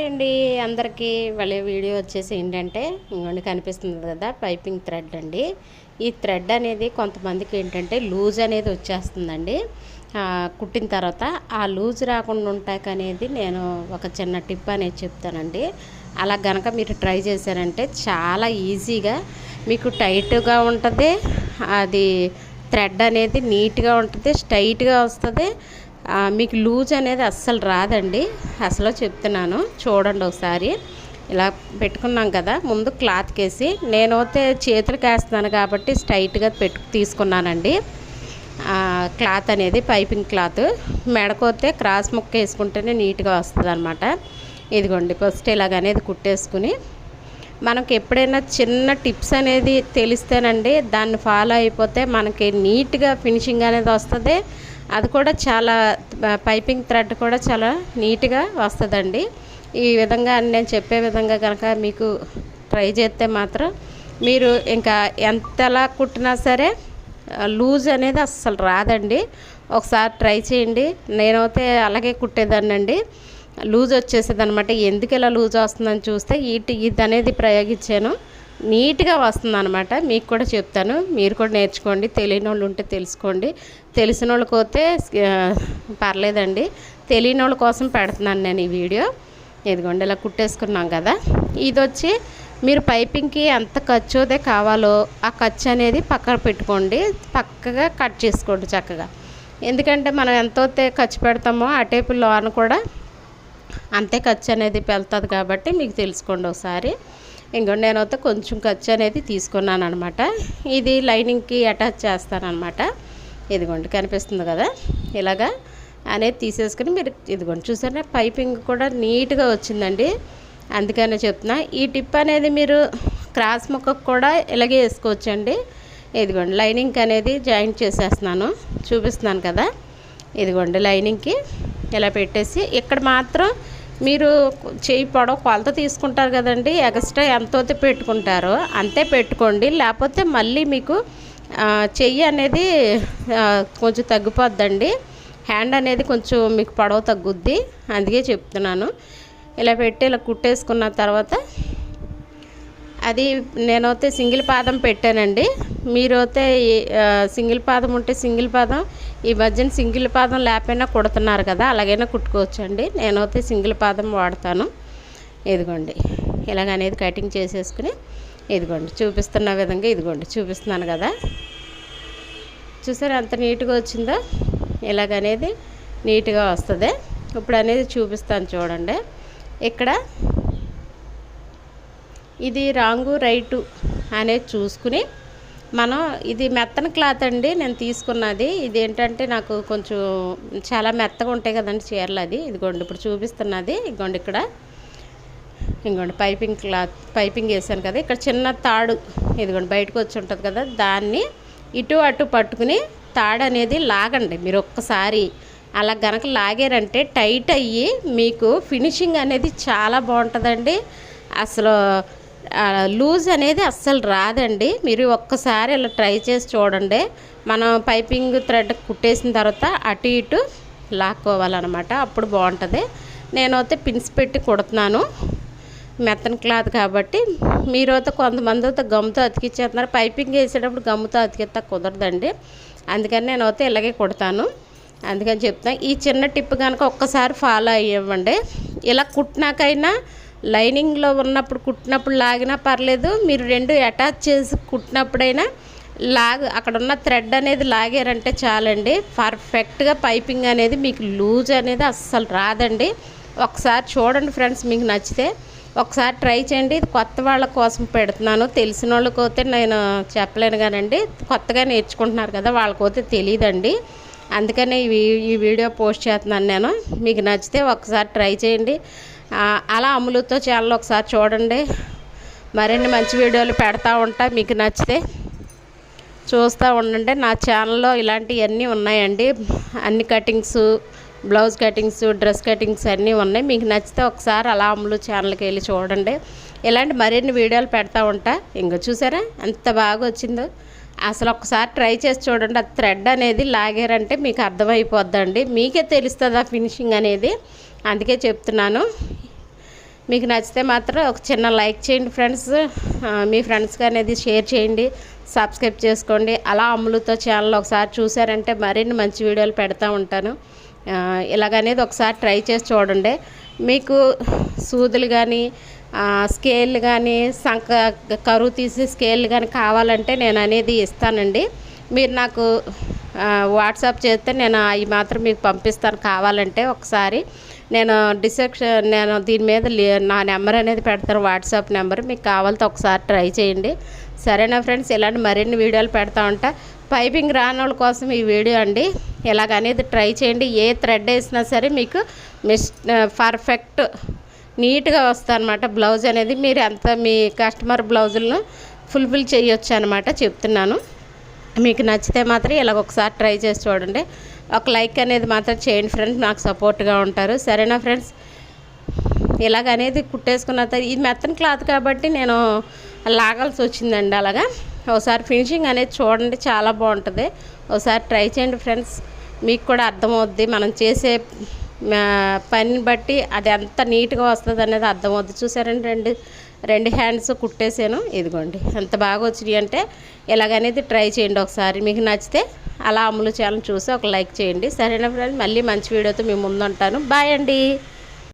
Hi అండి అందరికీ. వాళ్ళ వీడియో వచ్చేసి ఏంటంటే ఇంకొండి కనిపిస్తుంది కదా, పైపింగ్ థ్రెడ్ అండి. ఈ థ్రెడ్ అనేది కొంతమందికి ఏంటంటే లూజ్ అనేది వచ్చేస్తుందండి కుట్టిన తర్వాత. ఆ లూజ్ రాకుండా ఉంటాక అనేది నేను ఒక చిన్న టిప్ అనేది చెప్తానండి. అలా గనక మీరు ట్రై చేశారంటే చాలా ఈజీగా మీకు టైట్గా ఉంటుంది, అది థ్రెడ్ అనేది నీట్గా ఉంటుంది, స్ట్రైట్గా వస్తుంది, మీకు లూజ్ అనేది అస్సలు రాదండి. అసలు చెప్తున్నాను చూడండి ఒకసారి. ఇలా పెట్టుకున్నాం కదా, ముందు క్లాత్కి వేసి, నేనైతే చేతులకు వేస్తున్నాను కాబట్టి స్ట్రైట్గా తీసుకున్నానండి క్లాత్ అనేది, పైపింగ్ క్లాత్. మెడకోతే క్రాస్ ముక్క వేసుకుంటేనే నీట్గా వస్తుంది అనమాట. ఇదిగోండి ఫస్ట్ ఇలాగనేది కుట్టేసుకుని, మనకి ఎప్పుడైనా చిన్న టిప్స్ అనేది తెలిస్తేనండి దాన్ని ఫాలో అయిపోతే మనకి నీట్గా ఫినిషింగ్ అనేది వస్తుంది. అది కూడా చాలా పైపింగ్ థ్రెడ్ కూడా చాలా నీట్గా వస్తుందండి. ఈ విధంగా నేను చెప్పే విధంగా కనుక మీకు ట్రై చేస్తే మాత్రం మీరు ఇంకా ఎంతలా కుట్టినా సరే లూజ్ అనేది అస్సలు రాదండి. ఒకసారి ట్రై చేయండి. నేనైతే అలాగే కుట్టేదాన్నండి, లూజ్ వచ్చేసేది అనమాట. ఎందుకు ఇలా లూజ్ వస్తుందని చూస్తే ఇది అనేది ప్రయోగించాను, నీట్గా వస్తుంది అనమాట. మీకు కూడా చెప్తాను, మీరు కూడా నేర్చుకోండి. తెలియని వాళ్ళు ఉంటే తెలుసుకోండి, తెలిసిన వాళ్ళకి పోతే పర్లేదండి. తెలియని వాళ్ళ కోసం పెడుతున్నాను నేను ఈ వీడియో. ఇదిగోండి ఇలా కుట్టేసుకున్నాం కదా. ఇది వచ్చి మీరు పైపింగ్కి ఎంత ఖర్చు అయితే కావాలో ఆ ఖర్చు అనేది పక్కన పెట్టుకోండి, పక్కగా కట్ చేసుకోండి చక్కగా. ఎందుకంటే మనం ఎంతైతే ఖర్చు పెడతామో ఆ టైపు లోన కూడా అంతే ఖర్చు అనేది వెళ్తుంది కాబట్టి మీకు తెలుసుకోండి ఒకసారి. ఇంకో నేనైతే కొంచెం ఖర్చు అనేది తీసుకున్నాను అనమాట. ఇది లైనింగ్కి అటాచ్ చేస్తానమాట. ఇదిగోండి కనిపిస్తుంది కదా, ఇలాగా అనేది తీసేసుకుని మీరు ఇదిగోండి చూసారా, పైపింగ్ కూడా నీట్గా వచ్చిందండి. అందుకనే చెప్తున్నా, ఈ టిప్ అనేది మీరు క్రాస్ ముక్కకు కూడా ఇలాగే వేసుకోవచ్చండి. ఇదిగోండి లైనింగ్ అనేది జాయింట్ చేసేస్తున్నాను, చూపిస్తున్నాను కదా. ఇదిగోండి లైనింగ్కి ఇలా పెట్టేసి, ఇక్కడ మాత్రం మీరు చెయ్యి పొడవు కొలత తీసుకుంటారు కదండి, ఎక్స్ట్రా ఎంతైతే పెట్టుకుంటారో అంతే పెట్టుకోండి. లేకపోతే మళ్ళీ మీకు చెయ్యి అనేది కొంచెం తగ్గిపోద్దండి, హ్యాండ్ అనేది కొంచెం మీకు పొడవు తగ్గుద్ది. అందుకే చెప్తున్నాను. ఇలా పెట్టి ఇలా కుట్టేసుకున్న తర్వాత అది నేనైతే సింగిల్ పాదం పెట్టానండి. మీరైతే సింగిల్ పాదం ఉంటే సింగిల్ పాదం, ఈ మధ్యన సింగిల్ పాదం లేకపోయినా కుడుతున్నారు కదా, అలాగైనా కుట్టుకోవచ్చండి. నేనైతే సింగిల్ పాదం వాడతాను. ఇదిగోండి ఇలాగనేది కటింగ్ చేసేసుకుని, ఇదిగోండి చూపిస్తున్న విధంగా ఇదిగోండి చూపిస్తున్నాను కదా, చూసారా ఎంత నీట్గా వచ్చిందో. ఇలాగనేది నీట్గా వస్తుంది. ఇప్పుడు అనేది చూపిస్తాను చూడండి. ఇక్కడ ఇది రాంగు రైటు అనేది చూసుకుని మనం, ఇది మెత్తన క్లాత్ అండి నేను తీసుకున్నది. ఇది ఏంటంటే నాకు కొంచెం చాలా మెత్తగా ఉంటాయి కదండి చీరలు, అది ఇదిగోండి ఇప్పుడు చూపిస్తున్నది. ఇదిగోండి ఇక్కడ ఇంకోండి పైపింగ్ క్లాత్, పైపింగ్ వేసాను కదా, ఇక్కడ చిన్న తాడు ఇదిగోండి బయటకు వచ్చి ఉంటుంది కదా, దాన్ని ఇటు అటు పట్టుకుని తాడు అనేది లాగండి. మీరు ఒక్కసారి అలా గనక లాగారంటే టైట్ అయ్యి మీకు ఫినిషింగ్ అనేది చాలా బాగుంటుందండి. అసలు లూజ్ అనేది అస్సలు రాదండి. మీరు ఒక్కసారి ఇలా ట్రై చేసి చూడండి. మనం పైపింగ్ థ్రెడ్ కుట్టేసిన తర్వాత అటు ఇటు లాక్కోవాలన్నమాట, అప్పుడు బాగుంటుంది. నేనైతే పిన్స్ పెట్టి కుడుతున్నాను, మెత్తన క్లాత్ కాబట్టి. మీరైతే కొంతమంది అయితే గమ్ముతో అతికిచ్చేస్తున్నారు, పైపింగ్ వేసేటప్పుడు గమ్ముతో అతికిస్తా కుదరదండి. అందుకని నేనైతే ఇలాగే కుడతాను, అందుకని చెప్తాను. ఈ చిన్న టిప్ కనుక ఒక్కసారి ఫాలో అయ్యేవ్వండి. ఇలా కుట్టినాకైనా లైనింగ్లో ఉన్నప్పుడు కుట్టినప్పుడు లాగినా పర్లేదు, మీరు రెండు అటాచ్ చేసి కుట్టినప్పుడైనా అక్కడ ఉన్న థ్రెడ్ అనేది లాగారంటే చాలండి, పర్ఫెక్ట్గా పైపింగ్ అనేది మీకు లూజ్ అనేది అస్సలు రాదండి. ఒకసారి చూడండి ఫ్రెండ్స్, మీకు నచ్చితే ఒకసారి ట్రై చేయండి. ఇది కొత్త వాళ్ళ కోసం పెడుతున్నాను, తెలిసిన వాళ్ళకి పోతే నేను చెప్పలేను కానండి, కొత్తగా నేర్చుకుంటున్నారు కదా వాళ్ళకి పోతే తెలియదండి. అందుకనే ఈ వీడియో పోస్ట్ చేస్తున్నాను నేను. మీకు నచ్చితే ఒకసారి ట్రై చేయండి. అలా అమలుతో ఛానల్ ఒకసారి చూడండి. మరిన్ని మంచి వీడియోలు పెడతా ఉంటా, మీకు నచ్చితే చూస్తూ ఉండండి. నా ఛానల్లో ఇలాంటివన్నీ ఉన్నాయండి, అన్ని cuttings, blouse cuttings, dress cuttings అన్నీ ఉన్నాయి. మీకు నచ్చితే ఒకసారి అలా అమలు ఛానల్కి వెళ్ళి చూడండి. ఇలాంటి మరిన్ని వీడియోలు పెడతా ఉంటా. ఇంకో చూసారా ఎంత బాగా వచ్చిందో. అసలు ఒకసారి ట్రై చేసి చూడండి. ఆ థ్రెడ్ అనేది లాగారంటే మీకు అర్థమైపోద్దండి, మీకే తెలుస్తుంది ఆ ఫినిషింగ్ అనేది. అందుకే చెప్తున్నాను. మీకు నచ్చితే మాత్రం ఒక చిన్న లైక్ చేయండి ఫ్రెండ్స్, మీ ఫ్రెండ్స్కి అనేది షేర్ చేయండి, సబ్స్క్రైబ్ చేసుకోండి. అలా అమ్ములతో ఛానల్ ఒకసారి చూసారంటే మరిన్ని మంచి వీడియోలు పెడతా ఉంటాను. ఇలాగనేది ఒకసారి ట్రై చేసి చూడండి. మీకు సూదులు కానీ స్కేల్ కానీ కరువు తీసి స్కేల్ కానీ కావాలంటే నేను అనేది ఇస్తానండి. మీరు నాకు వాట్సాప్ చేస్తే నేను అవి మాత్రం మీకు పంపిస్తాను. కావాలంటే ఒకసారి నేను దీని మీద నా నెంబర్ అనేది పెడతాను, వాట్సాప్ నెంబర్. మీకు కావాలంటే ఒకసారి ట్రై చేయండి. సరేనా ఫ్రెండ్స్, ఇలాంటి మరిన్ని వీడియోలు పెడతా ఉంటా. పైపింగ్ రాని వాళ్ళ కోసం ఈ వీడియో అండి. ఇలాగనేది ట్రై చేయండి. ఏ థ్రెడ్ వేసినా సరే మీకు పర్ఫెక్ట్ నీట్గా వస్తుంది అనమాట. బ్లౌజ్ అనేది మీరు అంత మీ కస్టమర్ బ్లౌజులను ఫుల్ఫిల్ చేయొచ్చు అనమాట, చెప్తున్నాను. మీకు నచ్చితే మాత్రం ఇలాగ ఒకసారి ట్రై చేసి చూడండి. ఒక లైక్ అనేది మాత్రం చేయండి ఫ్రెండ్స్, నాకు సపోర్ట్గా ఉంటారు. సరేనా ఫ్రెండ్స్, ఇలాగనేది కుట్టేసుకున్న ఇది మెత్తని క్లాత్ కాబట్టి నేను లాగాల్సి వచ్చిందండి. అలాగా ఒకసారి ఫినిషింగ్ అనేది చూడండి, చాలా బాగుంటుంది. ఒకసారి ట్రై చేయండి ఫ్రెండ్స్, మీకు కూడా అర్థమవుద్ది. మనం చేసే పని బట్టి అది ఎంత నీట్గా వస్తుంది అనేది అర్థమవుద్ది. చూసారండి, రెండు హ్యాండ్స్ కుట్టేసాను. ఇదిగోండి ఎంత బాగా వచ్చినాయి అంటే ఇలాగనేది ట్రై చేయండి ఒకసారి. మీకు నచ్చితే అలా అమ్ములు ఛానల్ చూసి ఒక లైక్ చేయండి. సరేనా ఫ్రెండ్స్, మళ్ళీ మంచి వీడియోతో మీ ముందు ఉంటాను. బాయ్ అండి.